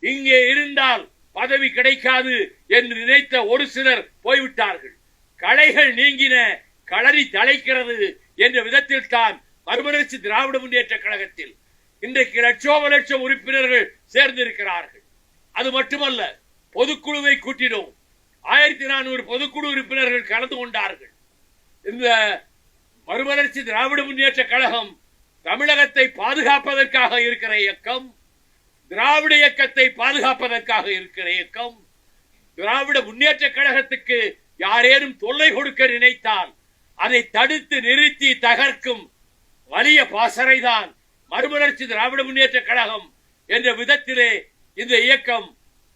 இங்கே இருந்தால் பதவி கிடைக்காது என்று நினைத்த ஒரு சிலர் போய்விட்டார்கள். களைகள் நீங்கின, களரி தலைக்கிறது என்ற விதத்தில் தான் மறுமலர்ச்சி திராவிட முன்னேற்ற கழகத்தில் இன்றைக்கு லட்சோப உறுப்பினர்கள் சேர்ந்திருக்கிறார்கள். அது மட்டுமல்ல, பொதுக்குழுவை கூட்டினோம். 1400 பொதுக்குழு உறுப்பினர்கள் கலந்து கொண்டார்கள். இந்த மறுமலர்ச்சி திராவிட முன்னேற்ற கழகம் தமிழகத்தை பாதுகாப்பதற்காக இருக்கிற இயக்கம், திராவிட இயக்கத்தை பாதுகாப்பதற்காக இருக்கிற இயக்கம். திராவிட முன்னேற்ற கழகத்துக்கு யாரேனும் தொல்லை கொடுக்க நினைத்தால் அதை தடுத்து நிறுத்தி தகர்க்கும் வலிய பாசறைதான் மறுமலர்ச்சி திராவிட முன்னேற்ற கழகம் என்ற விதத்திலே இந்த இயக்கம்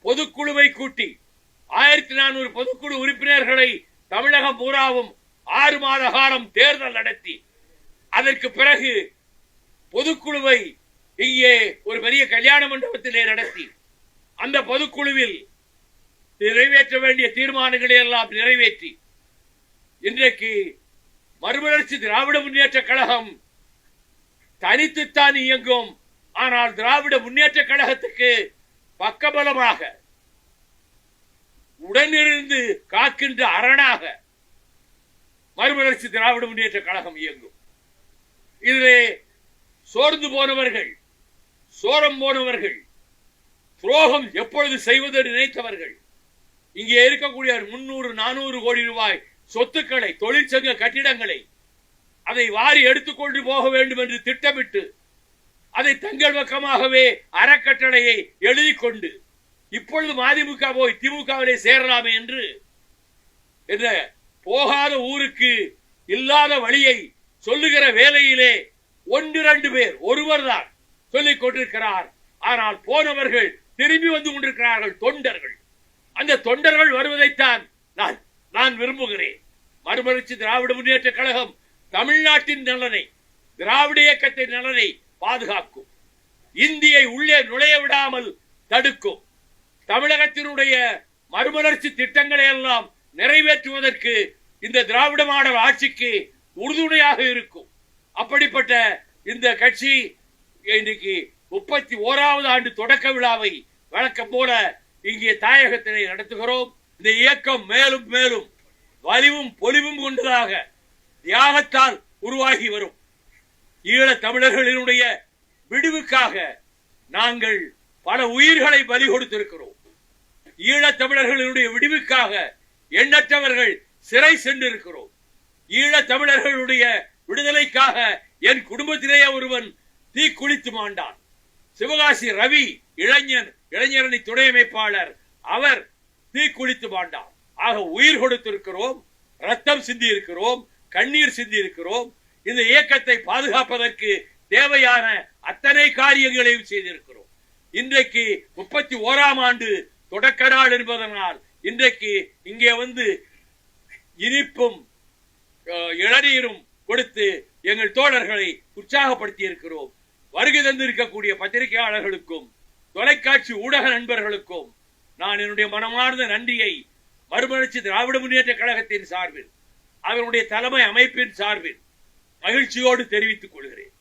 பொதுக்குழுவை கூட்டி 1400 பொதுக்குழு உறுப்பினர்களை தமிழகம் பூராவும் 6 மாத காலம் தேர்தல் நடத்தி அதற்கு பிறகு பொதுக்குழுவை இங்கே ஒரு பெரிய கல்யாண மண்டபத்திலே நடத்தி அந்த பொதுக்குழுவில் நிறைவேற்ற வேண்டிய தீர்மானங்களை எல்லாம் நிறைவேற்றி இன்றைக்கு மறுமலர்ச்சி திராவிட முன்னேற்ற கழகம் தனித்துத்தான் இயங்கும். ஆனால் திராவிட முன்னேற்ற கழகத்துக்கு பக்கபலமாக உடனிருந்து காக்கின்ற அரணாக மறுமலர்ச்சி திராவிட முன்னேற்ற கழகம் இயங்கும். இதிலே சோர்ந்து போனவர்கள், சோரம் போனவர்கள், துரோகம் எப்பொழுது செய்வது நினைத்தவர்கள், இங்கே இருக்கக்கூடிய 300-400 கோடி ரூபாய் சொத்துக்களை, தொழிற்சங்க கட்டிடங்களை அதை வாரி எடுத்துக்கொண்டு போக வேண்டும் என்று திட்டமிட்டு அதை தங்கள் பக்கமாகவே அறக்கட்டளையை எழுதி கொண்டு இப்பொழுது மதிமுக போய் திமுகவிலே சேரலாமே என்று போகாத ஊருக்கு இல்லாத வழியை சொல்லுகிற வேளையிலே 1-2 பேர், ஒருவர் தான் சொல்லிக் கொண்டிருக்கிறார். ஆனால் போனவர்கள் திரும்பி வந்து கொண்டிருக்கிறார்கள், தொண்டர்கள். அந்த தொண்டர்கள் வருவதைத்தான் நான் விரும்புகிறேன். மறுமலர்ச்சி திராவிட முன்னேற்ற கழகம் தமிழ்நாட்டின் நலனை, திராவிட இயக்கத்தின் நலனை பாதுகாக்கும். இந்தியை உள்ளே நுழைய விடாமல் தடுக்கும். தமிழகத்தினுடைய மறுமலர்ச்சி திட்டங்களை எல்லாம் நிறைவேற்றுவதற்கு இந்த திராவிட மாடல் ஆட்சிக்கு உறுதுணையாக இருக்கும். அப்படிப்பட்ட இந்த கட்சி இன்றைக்கு 31வது ஆண்டு தொடக்க விழாவை வழக்கம் போல இங்கே தாயகத்திலே நடத்துகிறோம். இந்த இயக்கம் மேலும் மேலும் வலிவும் பொலிவும் கொண்டதாக தியாகத்தால் உருவாகி வரும். ஈழ தமிழர்களினுடைய விடுவுக்காக நாங்கள் பல உயிர்களை பலி கொடுத்திருக்கிறோம். ஈழ தமிழர்களுடைய விடுவுக்காக எண்ணற்றவர்கள் சிறை சென்றிருக்கிறோம். ஈழ தமிழர்களுடைய விடுதலைக்காக என் குடும்பத்திலேயே ஒருவன் தீக்குளித்து மாண்டான். சிவகாசி ரவி இளைஞரணி துணை அமைப்பாளர், அவர் தீக்குளித்து மாண்டான். ஆக உயிர் கொடுத்திருக்கிறோம், ரத்தம் சிந்தி இருக்கிறோம், கண்ணீர் சிந்தி இருக்கிறோம். இந்த இயக்கத்தை பாதுகாப்பதற்கு தேவையான அத்தனை காரியங்களையும் செய்திருக்கிறோம். இன்றைக்கு 31ஆம் ஆண்டு தொடக்க நாள் என்பதனால் இன்றைக்கு இங்கே வந்து இனிப்பும் இளநீரும் கொடுத்து எங்கள் தோழர்களை உற்சாகப்படுத்தி இருக்கிறோம். வருகை தந்திருக்கக்கூடிய பத்திரிகையாளர்களுக்கும் தொலைக்காட்சி ஊடக நண்பர்களுக்கும் நான் என்னுடைய மனமார்ந்த நன்றியை மறுமலர்ச்சி திராவிட முன்னேற்ற கழகத்தின் சார்பில், அதனுடைய தலைமை அமைப்பின் சார்பில் மகிழ்ச்சியோடு தெரிவித்துக் கொள்கிறேன்.